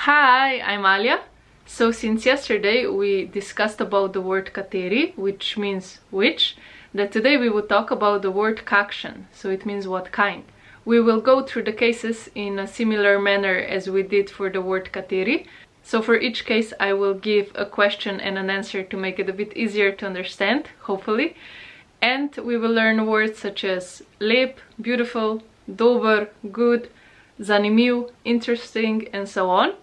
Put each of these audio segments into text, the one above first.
Hi, I'm Alia. So since yesterday we discussed about the word kateri, which means which, that today we will talk about the word kakšen, so it means what kind. We will go through the cases in a similar manner as we did for the word kateri. So for each case I will give a question and an answer to make it a bit easier to understand, hopefully. And we will learn words such as lep, beautiful, dober, good, zanimiv, interesting, and so on,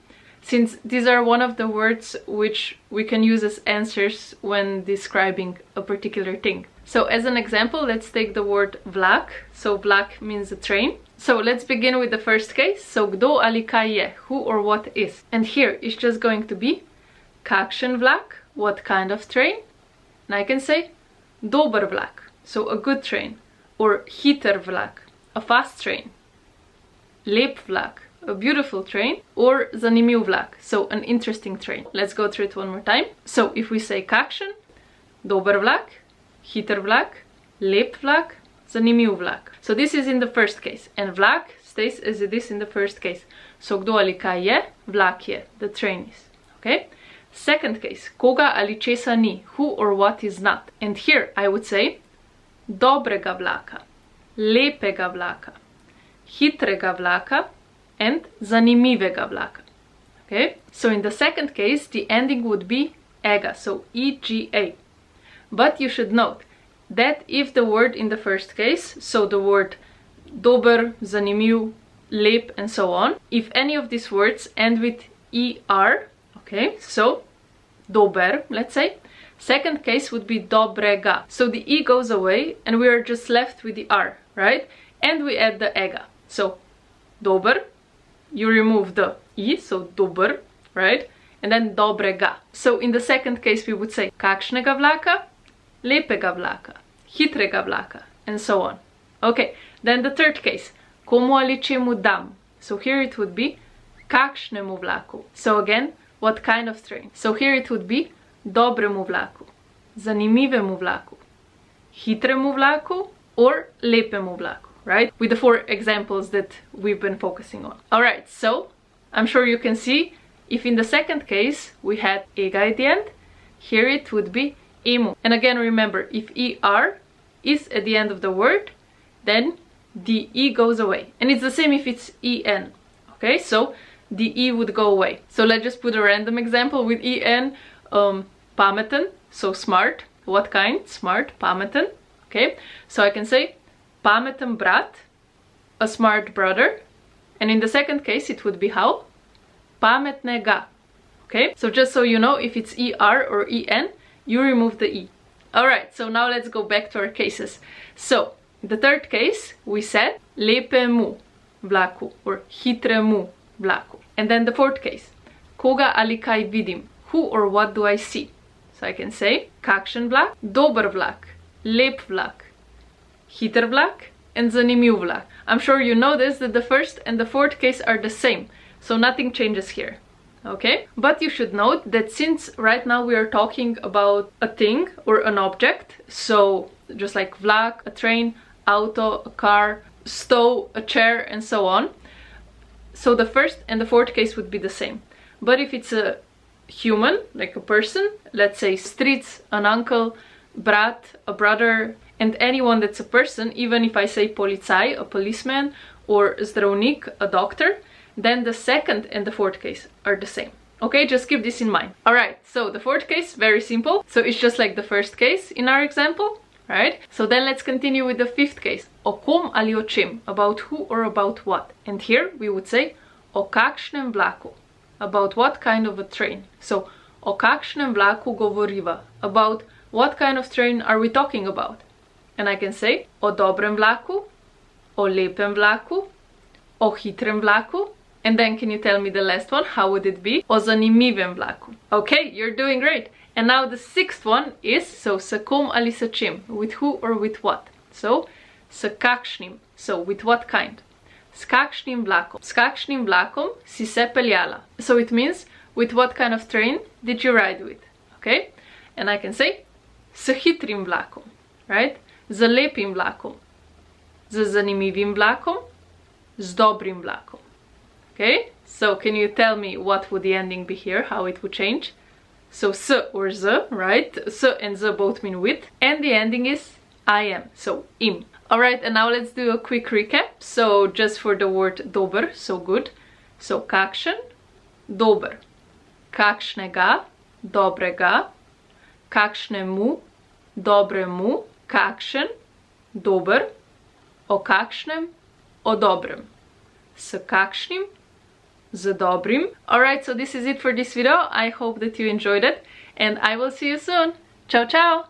since these are one of the words which we can use as answers when describing a particular thing. So as an example, let's take the word vlak. So vlak means a train. So let's begin with the first case. So kdo ali kaj je, who or what is. And here it's just going to be kakšen vlak, what kind of train. And I can say dober vlak, so a good train, or hiter vlak, a fast train, lep vlak, a beautiful train, or zanimiv vlak, so an interesting train. Let's go through it one more time. So if we say kakšen, dober vlak, hiter vlak, lep vlak, zanimiv vlak. So this is in the first case, and vlak stays as it is in the first case. So kdo ali kaj je, vlak je, the train is. Okay? Second case, koga ali česa ni, who or what is not. And here I would say dobrega vlaka, lepega vlaka, hitrega vlaka, and zanimivega vlaka. Okay? So in the second case, the ending would be ega, so ega. But you should note that if the word in the first case, so the word dober, zanimiv, lep, and so on, if any of these words end with er, okay, so dober, let's say, second case would be dobrega. So the e goes away and we are just left with the r, right? And we add the ega. So dober, you remove the e, so dober, right? And then dobrega. So in the second case we would say kakšnega vlaka, lepega vlaka, hitrega vlaka, and so on. Okay, then the third case, komu ali čemu dam. So here it would be kakšnemu vlaku. So again, what kind of train? So here it would be dobremu vlaku, zanimivemu vlaku, hitremu vlaku, or lepemu vlaku. Right? With the four examples that we've been focusing on. Alright, so I'm sure you can see if in the second case we had ega at the end, here it would be emu. And again, remember, if er is at the end of the word, then the e goes away. And it's the same if it's en. Okay, so the e would go away. So let's just put a random example with en, pameten, so smart. What kind? Smart, pameten. Okay, so I can say pameten brat, a smart brother. And in the second case it would be how? Pametnega. Okay, so just so you know, if it's er or en, you remove the e. Alright, so now let's go back to our cases. So, the third case, we said lepemu vlaku, or hitremu vlaku. And then the fourth case, koga ali kaj vidim, who or what do I see. So I can say kakšen vlak, dober vlak, lep vlak, hiter vlak, and zanimiv vlak. I'm sure you noticed that the first and the fourth case are the same, so nothing changes here. Okay? But you should note that since right now we are talking about a thing or an object, so just like vlak, a train, auto, a car, stove, a chair, and so on, so the first and the fourth case would be the same. But if it's a human, like a person, let's say stric, an uncle, brat, a brother, and anyone that's a person, even if I say policaj, a policeman, or zdravnik, a doctor, then the second and the fourth case are the same. Okay, just keep this in mind. Alright, so the fourth case, very simple. So it's just like the first case in our example, right? So then let's continue with the fifth case. O kom ali o čem, about who or about what. And here we would say o kakšnem vlaku, about what kind of a train. So o kakšnem vlaku govoriva, about what kind of train are we talking about. And I can say o dobrem vlaku, o lepem vlaku, o hitrem vlaku, and then can you tell me the last one, how would it be? O zanimivem vlaku. Okay, you're doing great. And now the sixth one is, so s kom ali s čim, with who or with what. So s kakšnim, so with what kind. S kakšnim vlakom. S kakšnim vlakom si se peljala. So it means, with what kind of train did you ride with? Okay? And I can say s hitrim vlakom, right? Z lepim vlakom, z zanimivim vlakom, z dobrim vlakom. Okay? So can you tell me what would the ending be here, how it would change? So s or z, right? S and z both mean with. And the ending is I am, so im. Alright, and now let's do a quick recap. So just for the word dober, so good. So kakšen, dober. Kakšnega, dobrega. Kakšnemu, dobremu. Kakšen, dober. O kakšnem, o dobrem. S kakšnim, z dobrim. Alright, so this is it for this video. I hope that you enjoyed it and I will see you soon. Ciao, ciao!